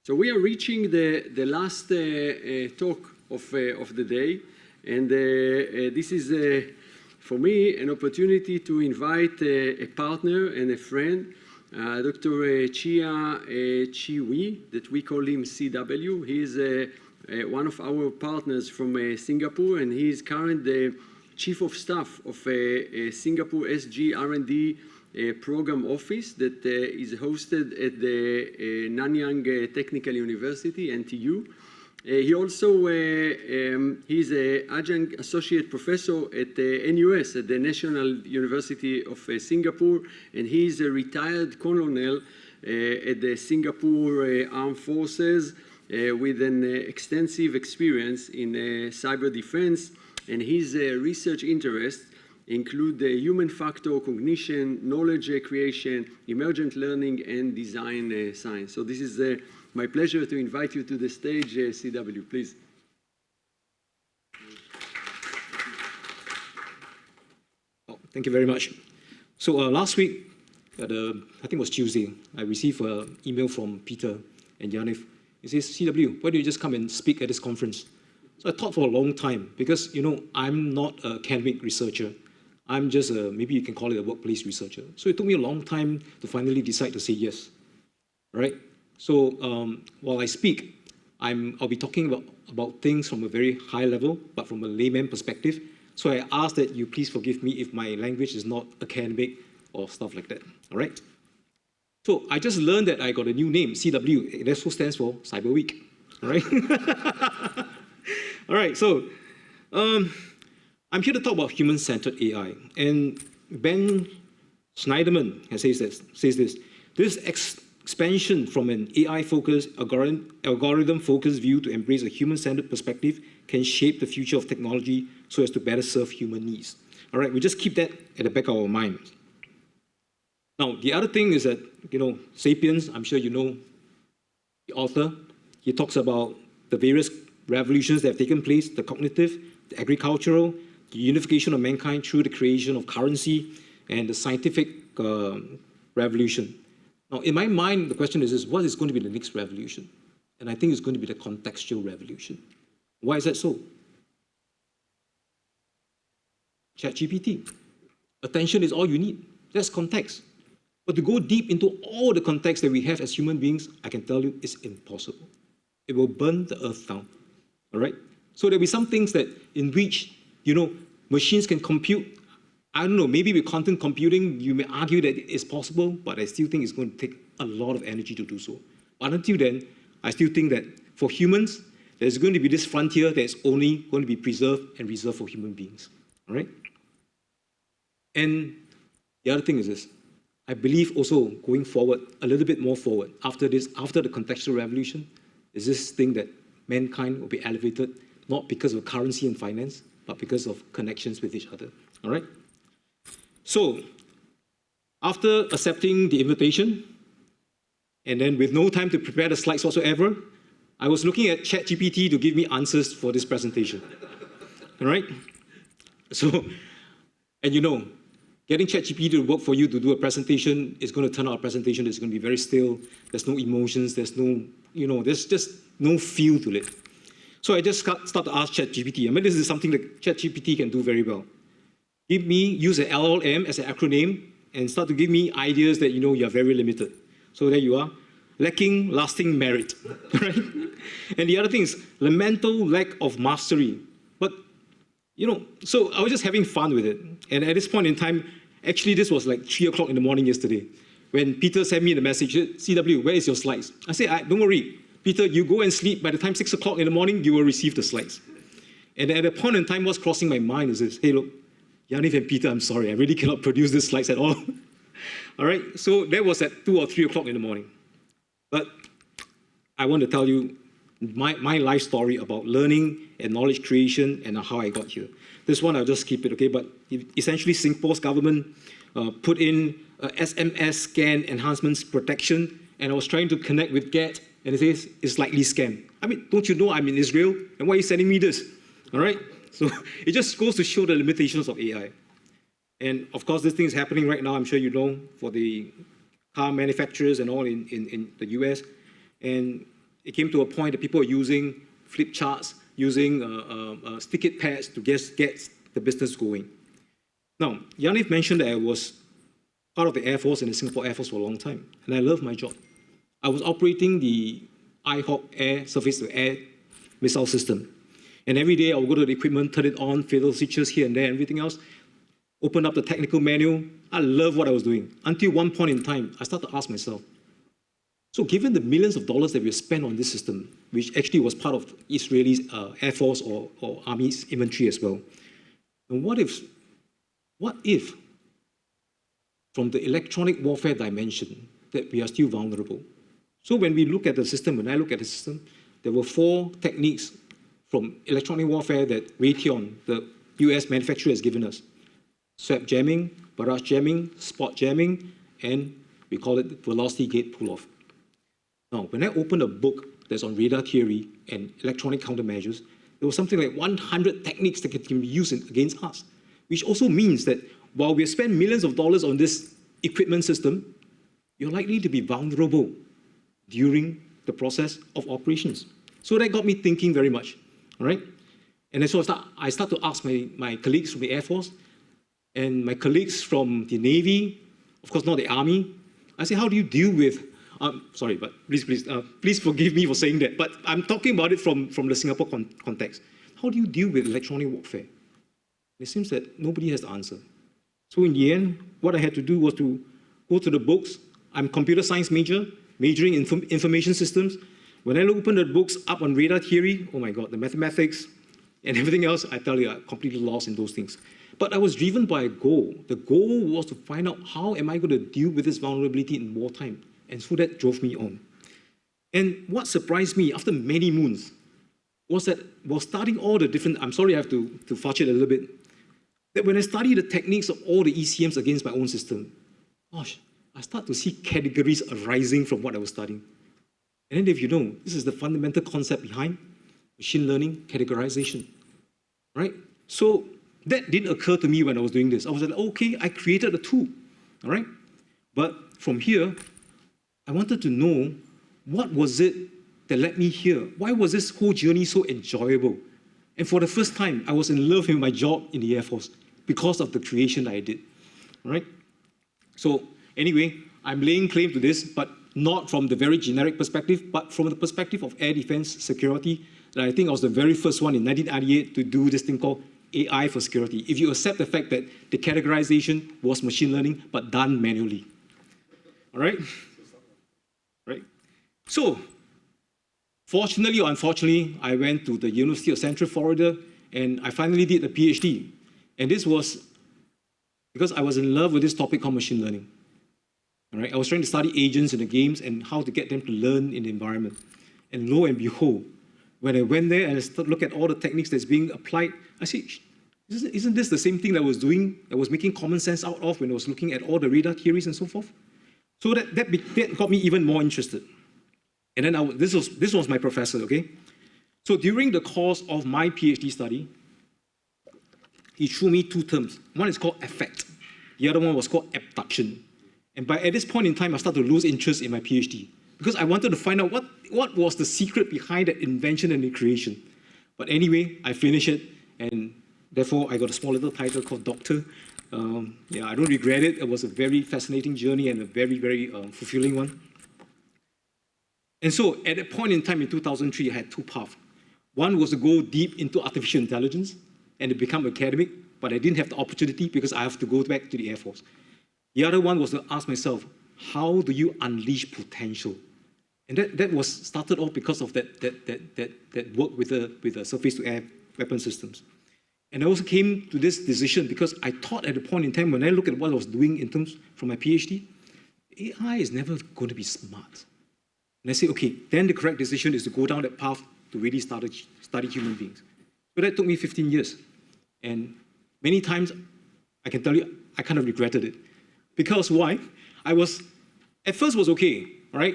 So we are reaching the last talk of the day, and this is for me an opportunity to invite a partner and a friend, Dr. Chia Chien-Wei, that we call him CW. He is one of our partners from Singapore, and he is currently the Chief of Staff of CyberSG R&D program office that is hosted at the Nanyang Technical University, NTU. He also he's an adjunct associate professor at the NUS, at the National University of Singapore, and he's a retired colonel at the Singapore Armed Forces with an extensive experience in cyber defense, and his research interests include the human factor, cognition, knowledge creation, emergent learning, and design science. So this is my pleasure to invite you to the stage, CW, please. Oh, thank you very much. So last week, I think it was Tuesday, I received an email from Peter and Yaniv. He says, CW, why don't you just come and speak at this conference? So I thought for a long time, because, you know, I'm not an academic researcher. I'm just maybe you can call it a workplace researcher. So it took me a long time to finally decide to say yes. All right? So while I speak, I'll be talking about things from a very high level, but from a layman perspective. So I ask that you please forgive me if my language is not academic or stuff like that. All right? So I just learned that I got a new name, CW. That also stands for Cyber Week. All right? All right, so I'm here to talk about human-centered AI. And Ben Schneiderman says this. This expansion from an AI-focused, algorithm-focused view to embrace a human-centered perspective can shape the future of technology so as to better serve human needs. All right, we just keep that at the back of our minds. Now, the other thing is that, you know, Sapiens, I'm sure you know the author. He talks about the various revolutions that have taken place, the cognitive, the agricultural, the unification of mankind through the creation of currency, and the scientific revolution. Now, in my mind, the question is what is going to be the next revolution? And I think it's going to be the contextual revolution. Why is that so? ChatGPT. Attention is all you need. That's context. But to go deep into all the context that we have as human beings, I can tell you it's impossible. It will burn the earth down. All right? So there'll be some things that in which, you know, machines can compute. I don't know, maybe with quantum computing, you may argue that it's possible, but I still think it's going to take a lot of energy to do so. But until then, I still think that for humans, there's going to be this frontier that's only going to be preserved and reserved for human beings. All right? And the other thing is this. I believe also going forward, a little bit more forward, after the contextual revolution, is this thing that mankind will be elevated, not because of currency and finance, but because of connections with each other. All right? So, after accepting the invitation, and then with no time to prepare the slides whatsoever, I was looking at ChatGPT to give me answers for this presentation. All right? So, and you know, getting ChatGPT to work for you to do a presentation is going to turn out a presentation that's going to be very still. There's no emotions. There's no, you know, there's just no feel to it. So I just start to ask ChatGPT. I mean, this is something that ChatGPT can do very well. Use an LLM as an acronym and start to give me ideas that, you know, you're very limited. So there you are, lacking lasting merit, right? And the other thing is lamentable lack of mastery. But, you know, so I was just having fun with it. And at this point in time, actually this was like 3 o'clock in the morning yesterday, when Peter sent me the message, CW, where is your slides? I said, don't worry, Peter, you go and sleep. By the time 6 o'clock in the morning, you will receive the slides. And at a point in time, what's crossing my mind is this, hey, look, Yaniv and Peter, I'm sorry, I really cannot produce these slides at all. All right, so that was at 2 or 3 o'clock in the morning. But I want to tell you my life story about learning and knowledge creation and how I got here. This one, I'll just keep it, okay? But essentially, Singapore's government put in SMS scan enhancements protection, and I was trying to connect with GET, and it says it's likely scam. I mean, don't you know I'm in Israel? And why are you sending me this? All right? So it just goes to show the limitations of AI. And of course, this thing is happening right now, I'm sure you know, for the car manufacturers and all in the US. And it came to a point that people were using flip charts, using stick it pads to get the business going. Now, Yaniv mentioned that I was part of the Air Force and the Singapore Air Force for a long time, and I love my job. I was operating the IHawk air surface-to-air missile system. And every day I would go to the equipment, turn it on, fiddle switches here and there, and everything else, open up the technical manual. I love what I was doing. Until one point in time, I started to ask myself, so given the millions of dollars that we spent on this system, which actually was part of Israeli Air Force or Army's inventory as well, and what if from the electronic warfare dimension that we are still vulnerable? So when we look at the system, when I look at the system, there were 4 techniques from electronic warfare that Raytheon, the US manufacturer, has given us. Swap jamming, barrage jamming, spot jamming, and we call it velocity gate pull-off. Now, when I opened a book that's on radar theory and electronic countermeasures, there was something like 100 techniques that can be used against us, which also means that while we spend millions of dollars on this equipment system, you're likely to be vulnerable during the process of operations. So that got me thinking very much, all right? And so I start to ask my colleagues from the Air Force and my colleagues from the Navy, of course not the Army. I say, how do you deal with, sorry, but please forgive me for saying that, but I'm talking about it from the Singapore context. How do you deal with electronic warfare? It seems that nobody has the answer. So in the end, what I had to do was to go to the books. I'm a computer science major, majoring in information systems. When I opened the books up on radar theory, oh my God, the mathematics and everything else, I tell you, I'm completely lost in those things. But I was driven by a goal. The goal was to find out how am I going to deal with this vulnerability in wartime. And so that drove me on. And what surprised me after many moons was that while studying all the different, I'm sorry I have to fudge it a little bit, that when I study the techniques of all the ECMs against my own system, gosh, I start to see categories arising from what I was studying. And then if you know, this is the fundamental concept behind machine learning categorization, right? So that didn't occur to me when I was doing this. I was like, okay, I created a tool, all right? But from here, I wanted to know what was it that led me here? Why was this whole journey so enjoyable? And for the first time, I was in love with my job in the Air Force because of the creation that I did, all right? So anyway, I'm laying claim to this, but not from the very generic perspective, but from the perspective of air defense security. And I think I was the very first one in 1998 to do this thing called AI for security. If you accept the fact that the categorization was machine learning, but done manually. All right? Right? So, fortunately or unfortunately, I went to the University of Central Florida, and I finally did a PhD. And this was because I was in love with this topic called machine learning. All right? I was trying to study agents in the games and how to get them to learn in the environment. And lo and behold, when I went there and I started to look at all the techniques that's being applied, I said, isn't this the same thing that I was doing, I was making common sense out of when I was looking at all the radar theories and so forth? So that got me even more interested. And then this was my professor, okay? So during the course of my PhD study, he threw me 2 terms. One is called affect. The other one was called abduction. And at this point in time, I started to lose interest in my PhD because I wanted to find out what was the secret behind that invention and the creation. But anyway, I finished it, and therefore I got a small little title called Doctor. I don't regret it. It was a very fascinating journey and a very, very fulfilling one. And so at that point in time in 2003, I had 2 paths. One was to go deep into artificial intelligence and to become academic, but I didn't have the opportunity because I have to go back to the Air Force. The other one was to ask myself, how do you unleash potential? And that was started off because of that work with the surface-to-air weapon systems. And I also came to this decision because I thought at the point in time when I look at what I was doing in terms from my PhD, AI is never going to be smart. And I say, okay, then the correct decision is to go down that path to really study human beings. So that took me 15 years. And many times, I can tell you, I kind of regretted it. Because why? At first was okay, all right?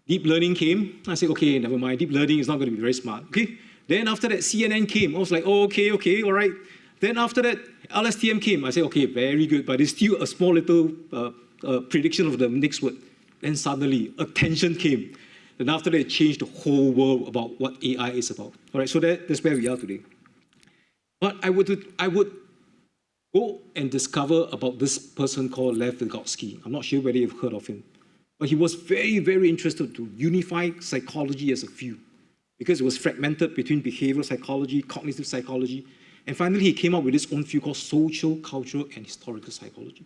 Deep learning came. I said, okay, never mind. Deep learning is not going to be very smart, okay? Then after that, CNN came. I was like, oh, okay, all right. Then after that, LSTM came. I said, okay, very good, but it's still a small little prediction of the next word. Then suddenly, attention came. Then after that, it changed the whole world about what AI is about. All right, so that's where we are today. But I would go and discover about this person called Lev Vygotsky. I'm not sure whether you've heard of him. But he was very, very interested to unify psychology as a field because it was fragmented between behavioral psychology, cognitive psychology, and finally he came up with his own field called social, cultural, and historical psychology.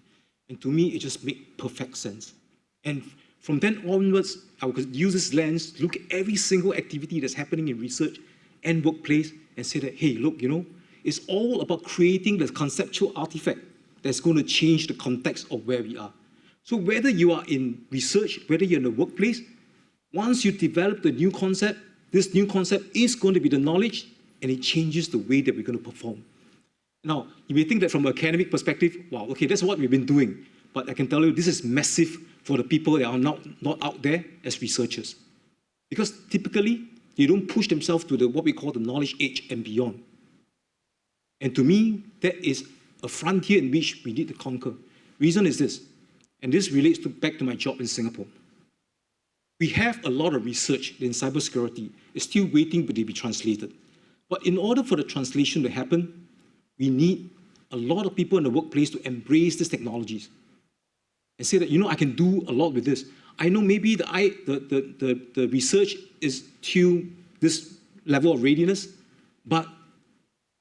And to me, it just made perfect sense. And from then onwards, I would use this lens to look at every single activity that's happening in research and workplace and say that, hey, look, it's all about creating the conceptual artifact that's going to change the context of where we are. So whether you are in research, whether you're in the workplace, once you develop the new concept, this new concept is going to be the knowledge, and it changes the way that we're going to perform. Now, you may think that from an academic perspective, wow, okay, that's what we've been doing. But I can tell you, this is massive for the people that are not out there as researchers. Because typically, they don't push themselves to what we call the knowledge age and beyond. And to me, that is a frontier in which we need to conquer. Reason is this, and this relates back to my job in Singapore. We have a lot of research in cybersecurity. It's still waiting to be translated. But in order for the translation to happen, we need a lot of people in the workplace to embrace these technologies and say that, I can do a lot with this. I know maybe the research is to this level of readiness, but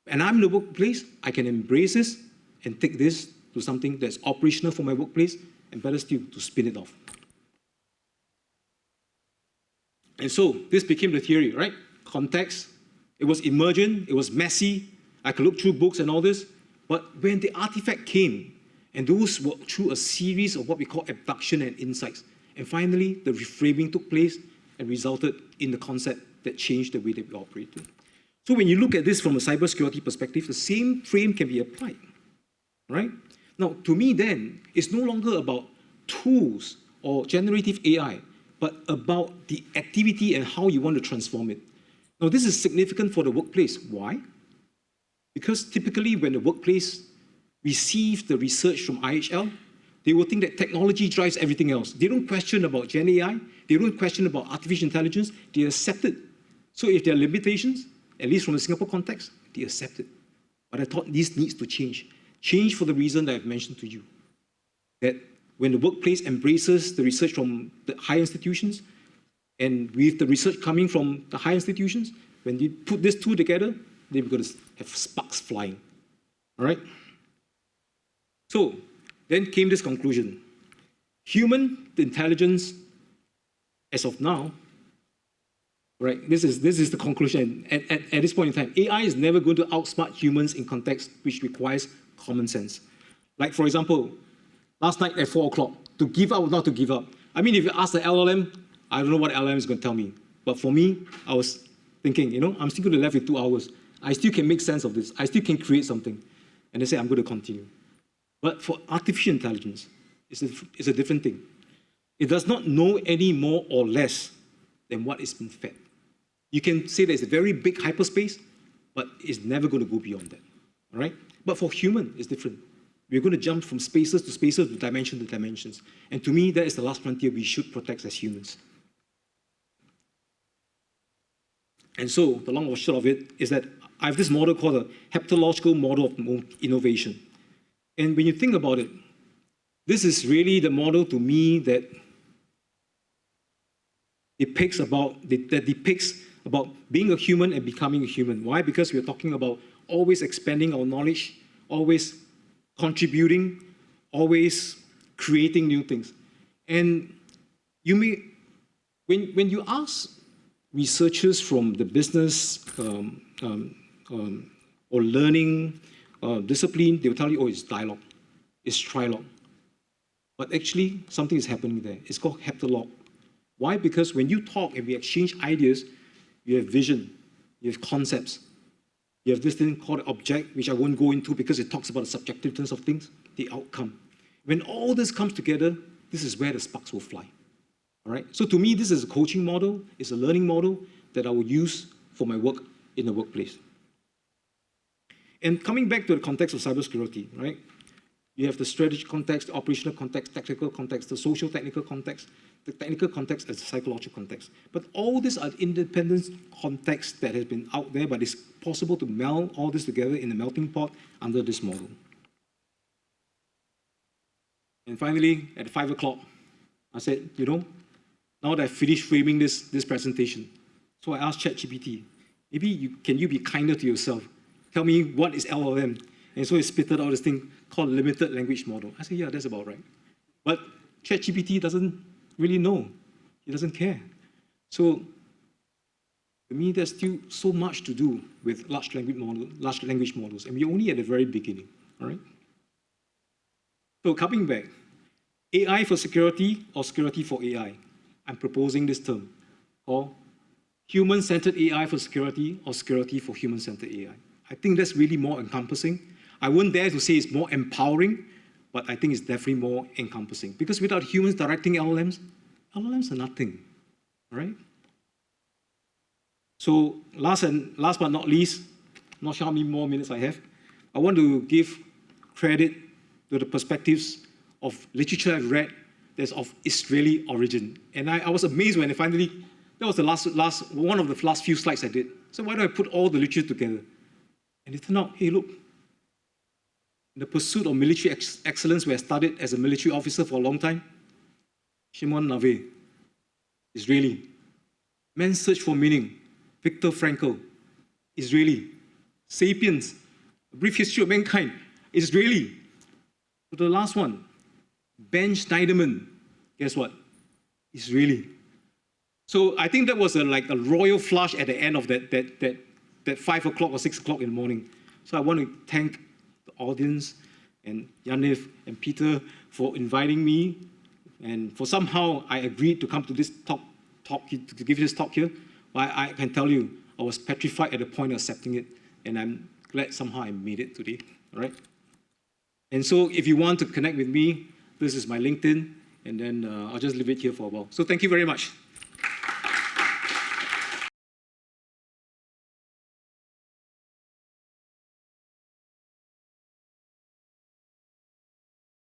when I'm in the workplace, I can embrace this and take this to something that's operational for my workplace, and better still, to spin it off. And so this became the theory, right? Context. It was emergent, it was messy. I could look through books and all this. But when the artifact came, and those were through a series of what we call abduction and insights, and finally the reframing took place and resulted in the concept that changed the way that we operated. So when you look at this from a cybersecurity perspective, the same frame can be applied, right? Now, to me then, it's no longer about tools or generative AI, but about the activity and how you want to transform it. Now, this is significant for the workplace. Why? Because typically when the workplace receives the research from IHL, they will think that technology drives everything else. They don't question about Gen AI, they don't question about artificial intelligence, they accept it. So if there are limitations, at least from the Singapore context, they accept it. But I thought this needs to change. Change for the reason that I've mentioned to you. That when the workplace embraces the research from the higher institutions, and with the research coming from the higher institutions, when you put these two together, they're going to have sparks flying. All right? So then came this conclusion. Human intelligence, as of now, right, this is the conclusion. At this point in time, AI is never going to outsmart humans in context which requires common sense. Like, for example, last night at 4 o'clock, to give up or not to give up. I mean, if you ask the LLM, I don't know what LLM is going to tell me. But for me, I was thinking, I'm still going to be left with 2 hours. I still can make sense of this. I still can create something. And they say, I'm going to continue. But for artificial intelligence, it's a different thing. It does not know any more or less than what is been fed. You can say there's a very big hyperspace, but it's never going to go beyond that. All right? But for human, it's different. We're going to jump from spaces to spaces, to dimensions. And to me, that is the last frontier we should protect as humans. And so, the long or short of it is that I have this model called a heptological model of innovation. And when you think about it, this is really the model to me that depicts about being a human and becoming a human. Why? Because we're talking about always expanding our knowledge, always contributing, always creating new things. And you may, when you ask researchers from the business or learning discipline, they will tell you, oh, it's dialogue, it's trialogue. But actually, something is happening there. It's called heptalogue. Why? Because when you talk and we exchange ideas, you have vision, you have concepts, you have this thing called object, which I won't go into because it talks about the subjectiveness of things, the outcome. When all this comes together, this is where the sparks will fly. All right? So to me, this is a coaching model, it's a learning model that I will use for my work in the workplace. And coming back to the context of cybersecurity, right? You have the strategic context, the operational context, tactical context, the social technical context, the technical context, and the psychological context. But all these are independent contexts that have been out there, but it's possible to meld all this together in a melting pot under this model. And finally, at 5 o'clock, I said, now that I've finished framing this presentation, so I asked ChatGPT, maybe can you be kinder to yourself? Tell me what is LLM? And so it spitted out this thing called limited language model. I said, yeah, that's about right. But ChatGPT doesn't really know. He doesn't care. So to me, there's still so much to do with large language models, and we're only at the very beginning, all right? So coming back, AI for security or security for AI? I'm proposing this term called human-centered AI for security or security for human-centered AI. I think that's really more encompassing. I wouldn't dare to say it's more empowering, but I think it's definitely more encompassing. Because without humans directing LLMs are nothing, all right? So last but not least, not sure how many more minutes I have, I want to give credit to the perspectives of literature I've read that's of Israeli origin. And I was amazed when I finally, that was the one of the last few slides I did. So why do I put all the literature together? And it turned out, hey, look, in the pursuit of military excellence, where I studied as a military officer for a long time, Shimon Nave, Israeli. Man's Search for Meaning, Viktor Frankl, Israeli. Sapiens, A Brief History of Mankind, Israeli. So the last one, Ben Schneiderman, guess what? Israeli. So I think that was like a royal flush at the end of that 5 o'clock or 6 o'clock in the morning. So I want to thank the audience and Yaniv and Peter for inviting me, and for somehow I agreed to come to this talk to give this talk here. I can tell you, I was petrified at the point of accepting it, and I'm glad somehow I made it today, all right? And so if you want to connect with me, this is my LinkedIn, and then I'll just leave it here for a while. So thank you very much.